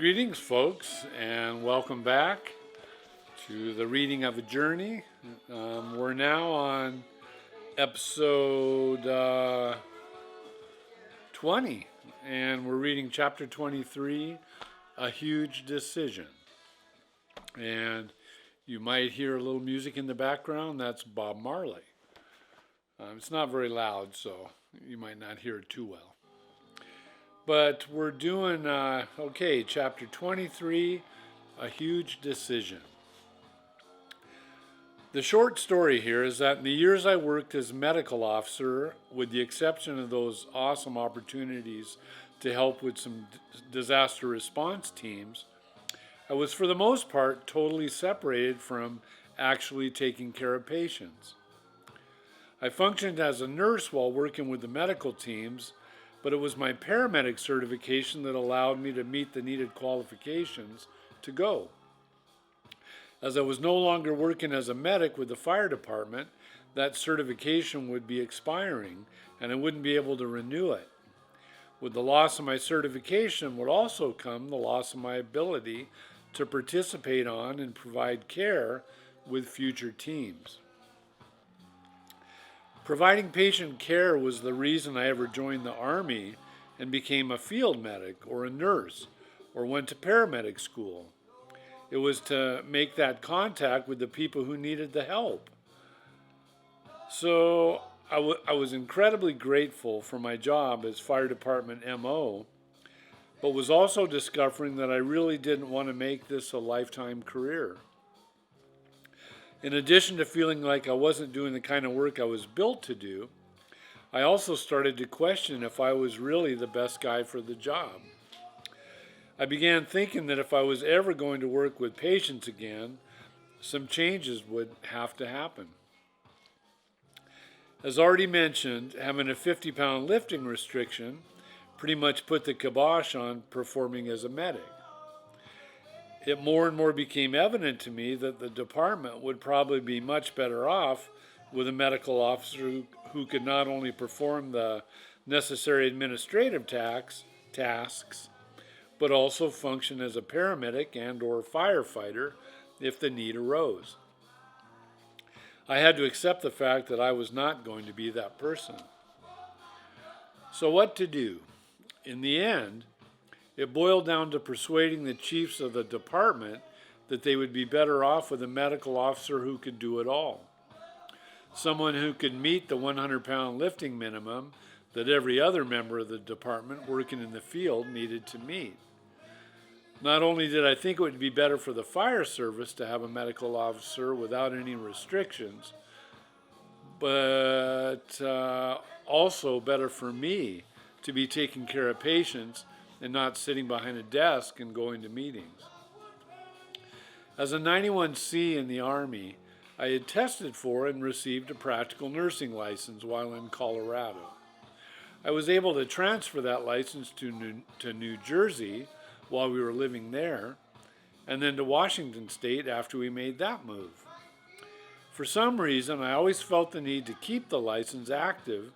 Greetings, folks, and welcome back to the reading of a journey. We're now on episode 20, and we're reading chapter 23, A Huge Decision. And you might hear a little music in the background. That's Bob Marley. It's not very loud, so you might not hear it too well. But we're doing, chapter 23, A Huge Decision. The short story here is that in the years I worked as medical officer, with the exception of those awesome opportunities to help with some disaster response teams, I was for the most part totally separated from actually taking care of patients. I functioned as a nurse while working with the medical teams, but it was my paramedic certification that allowed me to meet the needed qualifications to go. As I was no longer working as a medic with the fire department, that certification would be expiring and I wouldn't be able to renew it. With the loss of my certification would also come the loss of my ability to participate on and provide care with future teams. Providing patient care was the reason I ever joined the Army and became a field medic or a nurse or went to paramedic school. It was to make that contact with the people who needed the help. So I was incredibly grateful for my job as fire department MO, but was also discovering that I really didn't want to make this a lifetime career. In addition to feeling like I wasn't doing the kind of work I was built to do, I also started to question if I was really the best guy for the job. I began thinking that if I was ever going to work with patients again, some changes would have to happen. As already mentioned, having a 50-pound lifting restriction pretty much put the kibosh on performing as a medic. It more and more became evident to me that the department would probably be much better off with a medical officer who could not only perform the necessary administrative tasks, but also function as a paramedic and/or firefighter if the need arose. I had to accept the fact that I was not going to be that person. So what to do? In the end, it boiled down to persuading the chiefs of the department that they would be better off with a medical officer who could do it all. Someone who could meet the 100-pound lifting minimum that every other member of the department working in the field needed to meet. Not only did I think it would be better for the fire service to have a medical officer without any restrictions, but also better for me to be taking care of patients and not sitting behind a desk and going to meetings. As a 91C in the Army, I had tested for and received a practical nursing license while in Colorado. I was able to transfer that license to New Jersey while we were living there, and then to Washington State after we made that move. For some reason, I always felt the need to keep the license active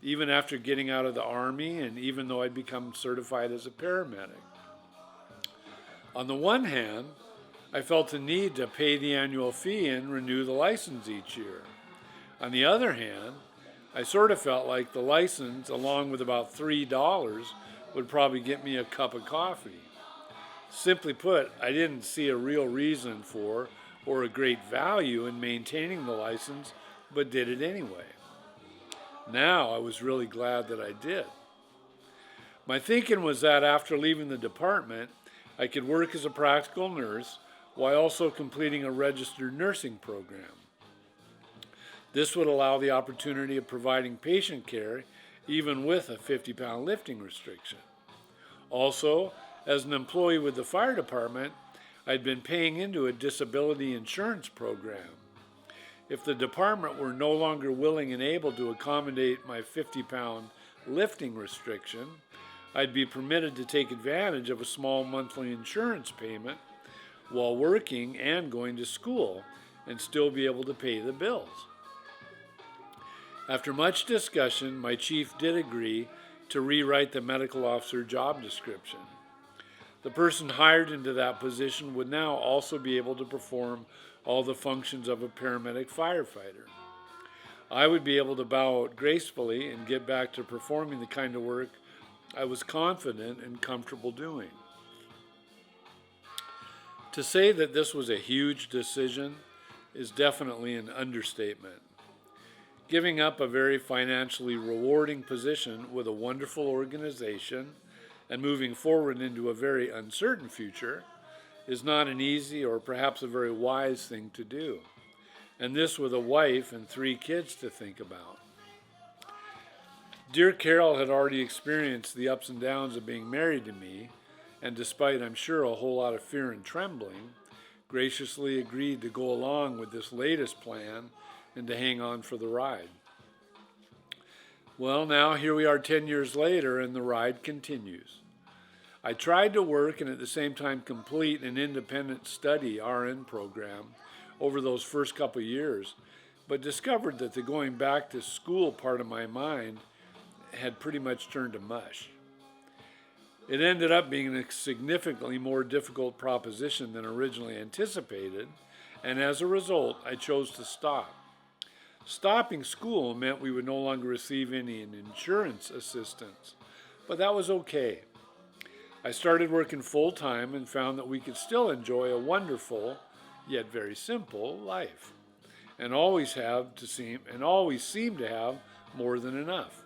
even after getting out of the Army and even though I'd become certified as a paramedic. On the one hand, I felt the need to pay the annual fee and renew the license each year. On the other hand, I sort of felt like the license, along with about $3, would probably get me a cup of coffee. Simply put, I didn't see a real reason for or a great value in maintaining the license, but did it anyway. Now I was really glad that I did. My thinking was that after leaving the department, I could work as a practical nurse while also completing a registered nursing program. This would allow the opportunity of providing patient care even with a 50-pound lifting restriction. Also, as an employee with the fire department, I'd been paying into a disability insurance program. If the department were no longer willing and able to accommodate my 50-pound lifting restriction, I'd be permitted to take advantage of a small monthly insurance payment while working and going to school and still be able to pay the bills. After much discussion, my chief did agree to rewrite the medical officer job description. The person hired into that position would now also be able to perform all the functions of a paramedic firefighter. I would be able to bow out gracefully and get back to performing the kind of work I was confident and comfortable doing. To say that this was a huge decision is definitely an understatement. Giving up a very financially rewarding position with a wonderful organization and moving forward into a very uncertain future is not an easy or perhaps a very wise thing to do. And this with a wife and 3 kids to think about. Dear Carol had already experienced the ups and downs of being married to me, and despite, I'm sure, a whole lot of fear and trembling, graciously agreed to go along with this latest plan and to hang on for the ride. Well, now here we are 10 years later, and the ride continues. I tried to work and at the same time complete an independent study RN program over those first couple of years, but discovered that the going back to school part of my mind had pretty much turned to mush. It ended up being a significantly more difficult proposition than originally anticipated, and as a result, I chose to stop. Stopping school meant we would no longer receive any insurance assistance, but that was okay. I started working full-time and found that we could still enjoy a wonderful, yet very simple life, and always seem to have more than enough.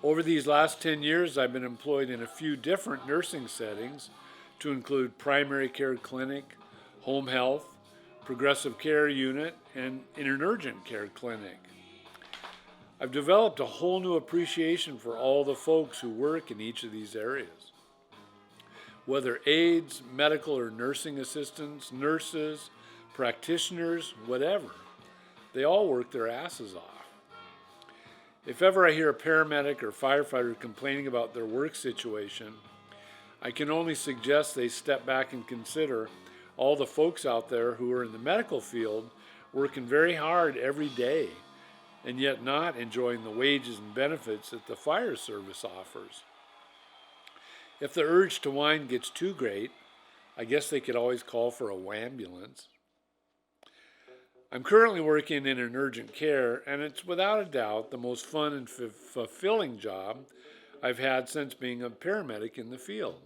Over these last 10 years, I've been employed in a few different nursing settings to include primary care clinic, home health, progressive care unit, and in an urgent care clinic. I've developed a whole new appreciation for all the folks who work in each of these areas. Whether aides, medical or nursing assistants, nurses, practitioners, whatever, they all work their asses off. If ever I hear a paramedic or firefighter complaining about their work situation, I can only suggest they step back and consider all the folks out there who are in the medical field working very hard every day and yet not enjoying the wages and benefits that the fire service offers. If the urge to whine gets too great, I guess they could always call for a wambulance. I'm currently working in an urgent care, and it's without a doubt the most fun and fulfilling job I've had since being a paramedic in the field.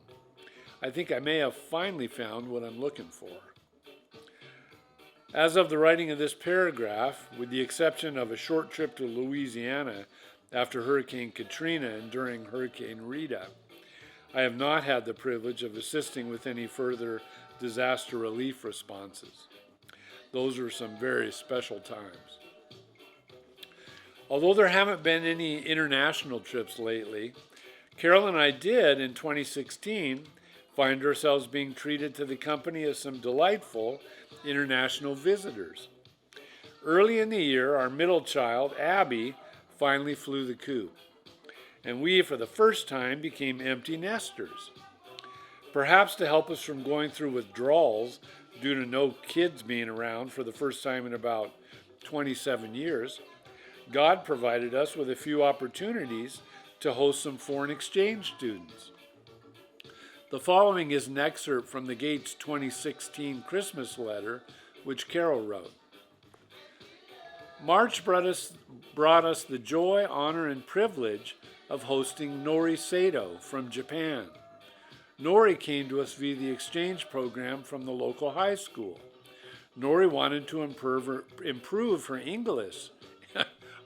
I think I may have finally found what I'm looking for. As of the writing of this paragraph, with the exception of a short trip to Louisiana after Hurricane Katrina and during Hurricane Rita, I have not had the privilege of assisting with any further disaster relief responses. Those are some very special times. Although there haven't been any international trips lately, Carol and I did, in 2016, find ourselves being treated to the company of some delightful international visitors. Early in the year, our middle child, Abby, finally flew the coop, and we, for the first time, became empty nesters. Perhaps to help us from going through withdrawals due to no kids being around for the first time in about 27 years, God provided us with a few opportunities to host some foreign exchange students. The following is an excerpt from the Gates 2016 Christmas letter, which Carol wrote. March brought us the joy, honor, and privilege of hosting Nori Sato from Japan. Nori came to us via the exchange program from the local high school. Nori wanted to improve her English.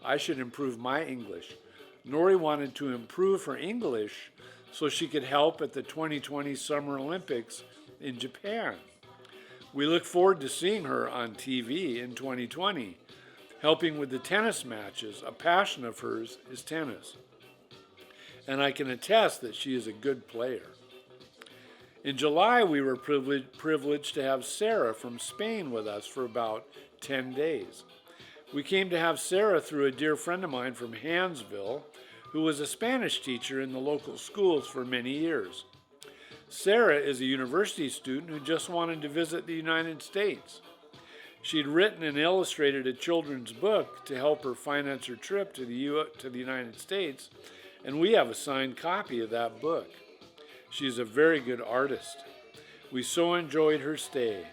I should improve my English. Nori wanted to improve her English so she could help at the 2020 Summer Olympics in Japan. We look forward to seeing her on TV in 2020, helping with the tennis matches. A passion of hers is tennis, and I can attest that she is a good player. In July, we were privileged to have Sarah from Spain with us for about 10 days. We came to have Sarah through a dear friend of mine from Hansville, who was a Spanish teacher in the local schools for many years. Sarah is a university student who just wanted to visit the United States. She'd written and illustrated a children's book to help her finance her trip to the United States, and we have a signed copy of that book. She is a very good artist. We so enjoyed her stay,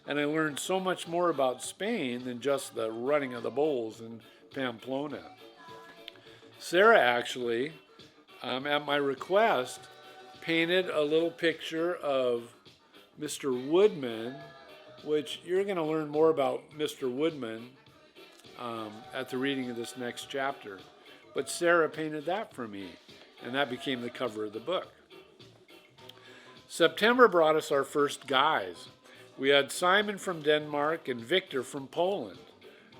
and I learned so much more about Spain than just the running of the bulls in Pamplona. Sarah actually, at my request, painted a little picture of Mr. Woodman, which you're going to learn more about Mr. Woodman at the reading of this next chapter. But Sarah painted that for me, and that became the cover of the book. September brought us our first guys. We had Simon from Denmark and Victor from Poland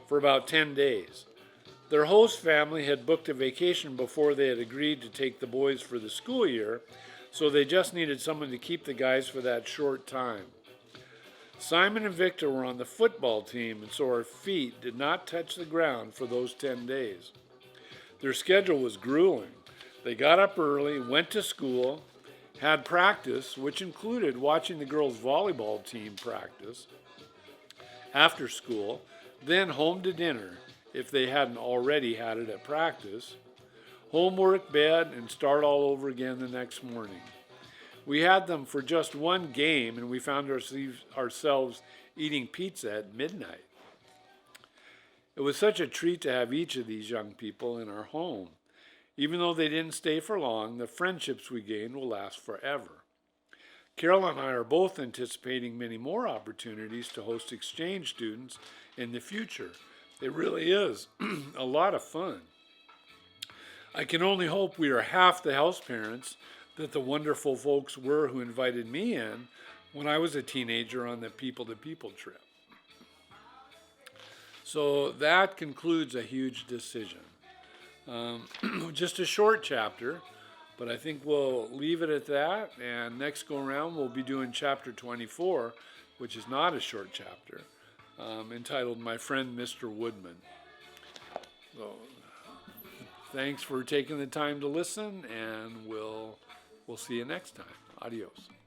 for about 10 days. Their host family had booked a vacation before they had agreed to take the boys for the school year, so they just needed someone to keep the guys for that short time. Simon and Victor were on the football team, and so our feet did not touch the ground for those 10 days. Their schedule was grueling. They got up early, went to school, had practice, which included watching the girls' volleyball team practice after school, then home to dinner, if they hadn't already had it at practice, homework, bed, and start all over again the next morning. We had them for just one game, and we found ourselves eating pizza at midnight. It was such a treat to have each of these young people in our home. Even though they didn't stay for long, the friendships we gained will last forever. Carol and I are both anticipating many more opportunities to host exchange students in the future. It really is a lot of fun. I can only hope we are half the house parents that the wonderful folks were who invited me in when I was a teenager on the People to People trip. So that concludes a huge decision. Just a short chapter, but I think we'll leave it at that. And next go around, we'll be doing chapter 24, which is not a short chapter, entitled My Friend Mr. Woodman. So thanks for taking the time to listen, and we'll see you next time. Adios.